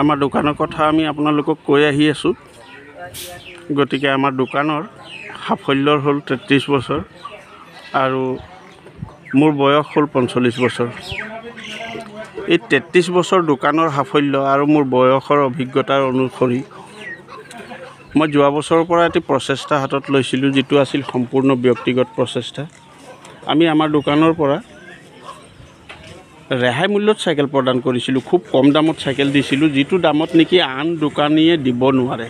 আমাৰ দোকানৰ কথা আমি আপোনালোকক কৈ আহি আছোঁ। গতিকে আমাৰ দোকানৰ সাফল্যৰ হ'ল 33 বছৰ আৰু মোৰ বয়স হ'ল 45 বছৰ। এই 33 বছৰ দোকানৰ সাফল্য আৰু মোৰ বয়সৰ অভিজ্ঞতাৰ অনুসৰি মই যোৱা বছৰৰ পৰা এটি প্ৰচেষ্টা হাতত লৈছিলোঁ, যিটো আছিল সম্পূৰ্ণ ব্যক্তিগত প্ৰচেষ্টা। আমি আমাৰ দোকানৰ পৰা ৰেহাই মূল্যত চাইকেল প্ৰদান কৰিছিলোঁ, খুব কম দামত চাইকেল দিছিলোঁ, যিটো দামত নেকি আন দোকানীয়ে দিব নোৱাৰে,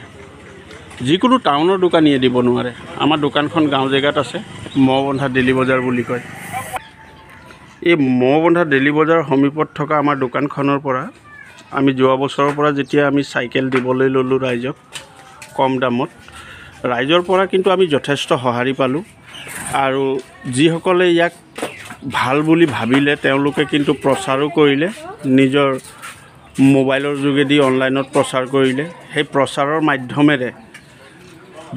যিকোনো টাউনৰ দোকানীয়ে দিব নোৱাৰে। আমাৰ দোকানখন গাঁও জেগাত আছে, মহবন্ধা ডেলি বজাৰ বুলি কয়। এই মহবন্ধা ডেলি বজাৰৰ সমীপত থকা আমাৰ দোকানখনৰ পৰা আমি যোৱা বছৰৰ পৰা যেতিয়া আমি চাইকেল দিবলৈ ল'লোঁ ৰাইজক কম দামত, ৰাইজৰ পৰা কিন্তু আমি যথেষ্ট সঁহাৰি পালোঁ। আৰু যিসকলে ইয়াক ভাল বুলি ভাবিলে তেওঁলোকে কিন্তু প্ৰচাৰো কৰিলে, নিজৰ মোবাইলৰ যোগেদি অনলাইনত প্ৰচাৰ কৰিলে। সেই প্ৰচাৰৰ মাধ্যমেৰে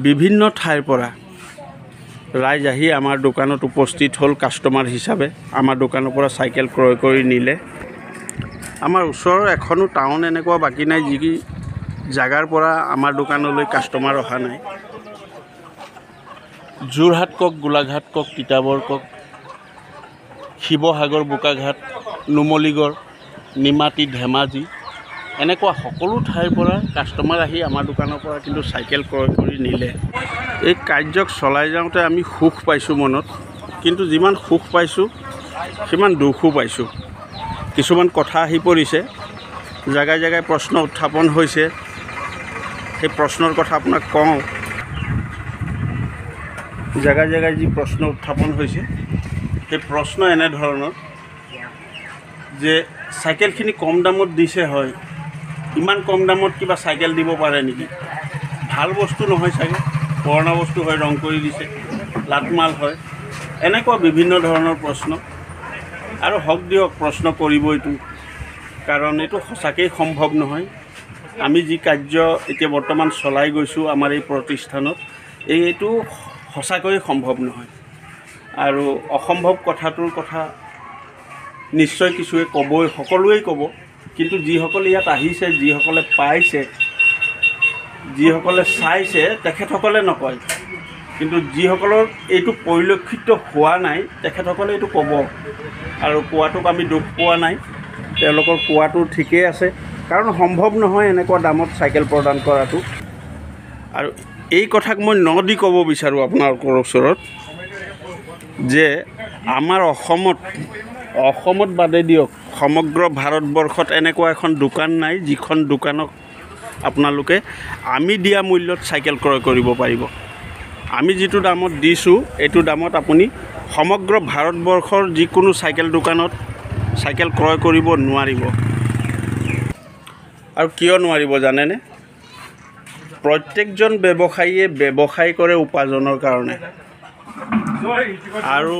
বিভিন্ন ঠাইৰ পৰা ৰাইজ আহি আমাৰ দোকানত উপস্থিত হ'ল কাষ্টমাৰ হিচাপে, আমাৰ দোকানৰ পৰা চাইকেল ক্ৰয় কৰি নিলে। আমাৰ ওচৰৰ এখনো টাউন এনেকুৱা বাকী নাই যি জাগাৰ পৰা আমাৰ দোকানলৈ কাষ্টমাৰ অহা নাই। যোৰহাট কওক, গোলাঘাট কওক, তিতাবৰ কওক, শিৱসাগৰ, বোকাঘাট, নুমলীগড়, নিমাতী, ধেমাজি, এনেকুৱা সকলো ঠাইৰ পৰা কাষ্টমাৰ আহি আমাৰ দোকানৰ পৰা কিন্তু চাইকেল ক্ৰয় কৰি নিলে। এই কাৰ্যক চলাই যাওঁতে আমি সুখ পাইছোঁ মনত, কিন্তু যিমান সুখ পাইছোঁ সিমান দুখো পাইছোঁ। কিছুমান কথা আহি পৰিছে, জেগাই জেগাই প্ৰশ্ন উত্থাপন হৈছে। সেই প্ৰশ্নৰ কথা আপোনাক কওঁ। জেগাই জেগাই যি প্ৰশ্ন উত্থাপন হৈছে, সেই প্ৰশ্ন এনেধৰণৰ যে চাইকেলখিনি কম দামত দিছে, হয়, ইমান কম দামত কিবা চাইকেল দিব পাৰে নেকি? ভাল বস্তু নহয় চাগে, পুৰণা বস্তু হয়, ৰং কৰি দিছে, লাটমাল হয়, এনেকুৱা বিভিন্ন ধৰণৰ প্ৰশ্ন। আৰু হওক দিয়ক, প্ৰশ্ন কৰিবইতো, কাৰণ এইটো সঁচাকেই সম্ভৱ নহয়। আমি যি কাৰ্য এতিয়া বৰ্তমান চলাই গৈছোঁ আমাৰ এই প্ৰতিষ্ঠানত, এইটো সঁচাকৈয়ে সম্ভৱ নহয়। আৰু অসম্ভৱ কথাটোৰ কথা নিশ্চয় কিছুৱে ক'বই, সকলোৱেই ক'ব, কিন্তু যিসকলে ইয়াত আহিছে, যিসকলে পাইছে, যিসকলে চাইছে, তেখেতসকলে নকয়। কিন্তু যিসকলৰ এইটো পৰিলক্ষিত হোৱা নাই তেখেতসকলে এইটো ক'ব, আৰু কোৱাটোক আমি দুখ পোৱা নাই। তেওঁলোকৰ কোৱাটো ঠিকেই আছে, কাৰণ সম্ভৱ নহয় এনেকুৱা দামত চাইকেল প্ৰদান কৰাটো। আৰু এই কথাক মই নদি ক'ব বিচাৰোঁ আপোনালোকৰ ওচৰত যে আমাৰ অসমত বাদে দিয়ক, সমগ্ৰ ভাৰতবৰ্ষত এনেকুৱা এখন দোকান নাই যিখন দোকানক আপোনালোকে আমি দিয়া মূল্যত চাইকেল ক্ৰয় কৰিব পাৰিব। আমি যিটো দামত দিছোঁ এইটো দামত আপুনি সমগ্ৰ ভাৰতবৰ্ষৰ যিকোনো চাইকেল দোকানত চাইকেল ক্ৰয় কৰিব নোৱাৰিব। আৰু কিয় নোৱাৰিব জানেনে? প্ৰত্যেকজন ব্যৱসায়ীয়ে ব্যৱসায় কৰে উপাৰ্জনৰ কাৰণে। আৰু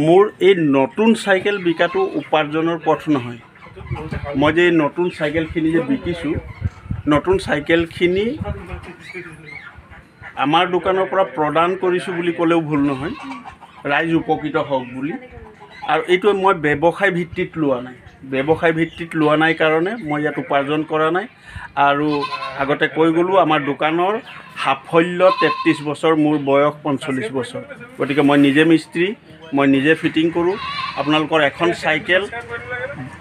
মোৰ এই নতুন চাইকেল বিকাটো উপাৰ্জনৰ পথ নহয়। মই যে এই নতুন চাইকেলখিনি যে বিকিছোঁ, নতুন চাইকেলখিনি আমাৰ দোকানৰ পৰা প্ৰদান কৰিছোঁ বুলি ক'লেও ভুল নহয়, ৰাইজ উপকৃত হওক বুলি। আৰু এইটো মই ব্যৱসায় ভিত্তিত লোৱা নাই। ব্যৱসায় ভিত্তিত লোৱা নাই কাৰণে মই ইয়াত উপাৰ্জন কৰা নাই। আৰু আগতে কৈ গ'লোঁ, আমাৰ দোকানৰ সাফল্য 33 বছৰ, মোৰ বয়স 45 বছৰ। গতিকে মই নিজে মিস্ত্ৰী, মই নিজে ফিটিং কৰোঁ। আপোনালোকৰ এখন চাইকেল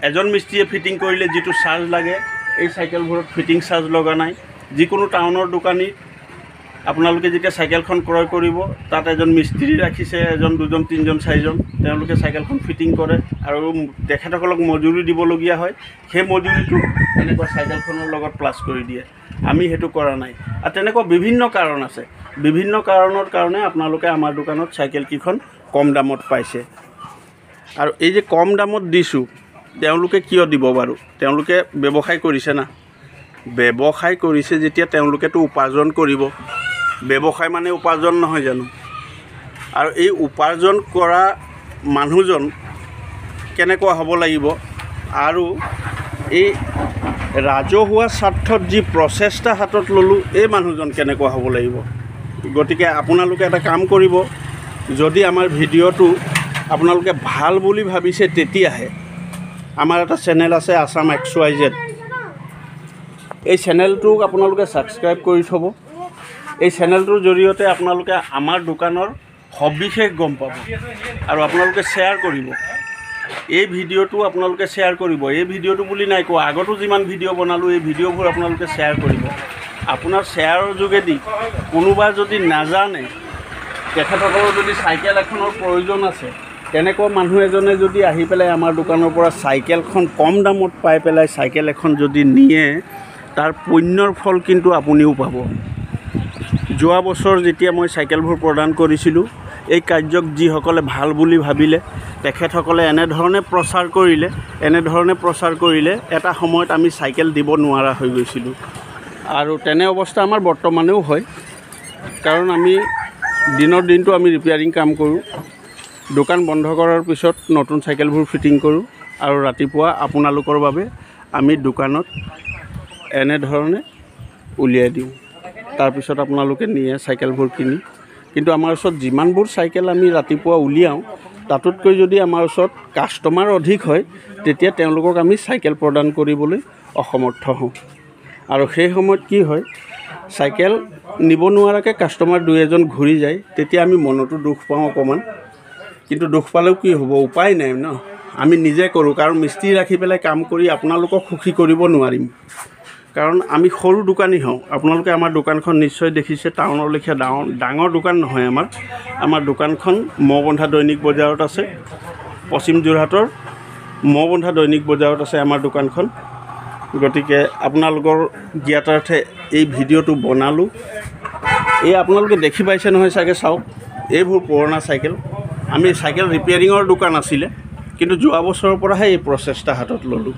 এজন মিস্ত্ৰীয়ে ফিটিং কৰিলে যিটো চাৰ্জ লাগে, এই চাইকেলবোৰত ফিটিং চাৰ্জ লগা নাই। যিকোনো টাউনৰ দোকানী আপোনালোকে যেতিয়া চাইকেলখন ক্ৰয় কৰিব, তাত এজন মিস্ত্ৰী ৰাখিছে, এজন, দুজন, তিনিজন, চাৰিজন, তেওঁলোকে চাইকেলখন ফিটিং কৰে আৰু তেখেতসকলক মজুৰি দিবলগীয়া হয়। সেই মজুৰিটো এনেকুৱা চাইকেলখনৰ লগত প্লাছ কৰি দিয়ে। আমি সেইটো কৰা নাই। আৰু তেনেকুৱা বিভিন্ন কাৰণ আছে। বিভিন্ন কাৰণৰ কাৰণে আপোনালোকে আমাৰ দোকানত চাইকেলকেইখন কম দামত পাইছে। আৰু এই যে কম দামত দিছোঁ, তেওঁলোকে কিয় দিব বাৰু? তেওঁলোকে ব্যৱসায় কৰিছে না। ব্যৱসায় কৰিছে যেতিয়া তেওঁলোকেতো উপাৰ্জন কৰিব। ব্যৱসায় মানে উপাৰ্জন নহয় জানো? আৰু এই উপাৰ্জন কৰা মানুহজন কেনেকুৱা হ'ব লাগিব, আৰু এই ৰাজহুৱা স্বাৰ্থত যি প্ৰচেষ্টা হাতত ল'লোঁ, এই মানুহজন কেনেকুৱা হ'ব লাগিব। গতিকে আপোনালোকে এটা কাম কৰিব, যদি আমাৰ ভিডিঅ'টো আপোনালোকে ভাল বুলি ভাবিছে, তেতিয়াহে আমাৰ এটা চেনেল আছে আছাম XYZ, এই চেনেলটোক আপোনালোকে ছাবস্ক্ৰাইব কৰি থ'ব। এই চেনেলটোৰ জৰিয়তে আপোনালোকে আমাৰ দোকানৰ সবিশেষ গম পাব আৰু আপোনালোকে শ্বেয়াৰ কৰিব। এই ভিডিঅ'টো আপোনালোকে শ্বেয়াৰ কৰিব। এই ভিডিঅ'টো বুলি নাই কোৱা, আগতো যিমান ভিডিঅ' বনালোঁ এই ভিডিঅ'বোৰ আপোনালোকে শ্বেয়াৰ কৰিব। আপোনাৰ শ্বেয়াৰৰ যোগেদি কোনোবা যদি নাজানে, তেখেতসকলৰ যদি চাইকেল এখনৰ প্ৰয়োজন আছে, তেনেকুৱা মানুহ এজনে যদি আহি পেলাই আমাৰ দোকানৰ পৰা চাইকেলখন কম দামত পাই পেলাই চাইকেল এখন যদি নিয়ে, তাৰ পুণ্যৰ ফল কিন্তু আপুনিও পাব। যোৱা বছৰ যেতিয়া মই চাইকেলবোৰ প্ৰদান কৰিছিলোঁ, এই কাৰ্যক যিসকলে ভাল বুলি ভাবিলে, তেখেতসকলে এনেধৰণে প্ৰচাৰ কৰিলে এটা সময়ত আমি চাইকেল দিব নোৱাৰা হৈ গৈছিলোঁ। আৰু তেনে অৱস্থা আমাৰ বৰ্তমানেও হয়, কাৰণ আমি দিনৰ দিনটো আমি ৰিপেয়াৰিং কাম কৰোঁ। দোকান বন্ধ কৰাৰ পিছত নতুন চাইকেলবোৰ ফিটিং কৰোঁ আৰু ৰাতিপুৱা আপোনালোকৰ বাবে আমি দোকানত এনেধৰণে উলিয়াই দিওঁ। তাৰপিছত আপোনালোকে নিয়ে চাইকেলবোৰ কিনি। কিন্তু আমাৰ ওচৰত যিমানবোৰ চাইকেল আমি ৰাতিপুৱা উলিয়াওঁ, তাতোতকৈ যদি আমাৰ ওচৰত কাষ্টমাৰ অধিক হয়, তেতিয়া তেওঁলোকক আমি চাইকেল প্ৰদান কৰিবলৈ অসমৰ্থ হওঁ। আৰু সেই সময়ত কি হয়, চাইকেল নিব নোৱাৰাকৈ কাষ্টমাৰ দুই এজন ঘূৰি যায়, তেতিয়া আমি মনতো দুখ পাওঁ অকণমান। কিন্তু দুখ পালেও কি হ'ব, উপায় নাই ন। আমি নিজে কৰোঁ, কাৰণ মিস্ত্ৰী ৰাখি পেলাই কাম কৰি আপোনালোকক সুখী কৰিব নোৱাৰিম। কাৰণ আমি সৰু দোকানী হওঁ। আপোনালোকে আমাৰ দোকানখন নিশ্চয় দেখিছে, টাউনৰ লেখীয়া ডাঙৰ দোকান নহয় আমাৰ দোকানখন মহবন্ধা দৈনিক বজাৰত আছে। পশ্চিম যোৰহাটৰ মহবন্ধা দৈনিক বজাৰত আছে আমাৰ দোকানখন। গতিকে আপোনালোকৰ জ্ঞাতাৰ্থে এই ভিডিঅ'টো বনালোঁ। এই আপোনালোকে দেখি পাইছে নহয় চাগে, চাওক, এইবোৰ পুৰণা চাইকেল। আমি চাইকেল ৰিপেয়াৰিঙৰ দোকান আছিলে, কিন্তু যোৱা বছৰৰ পৰাহে এই প্ৰচেষ্টা হাতত ল'লোঁ।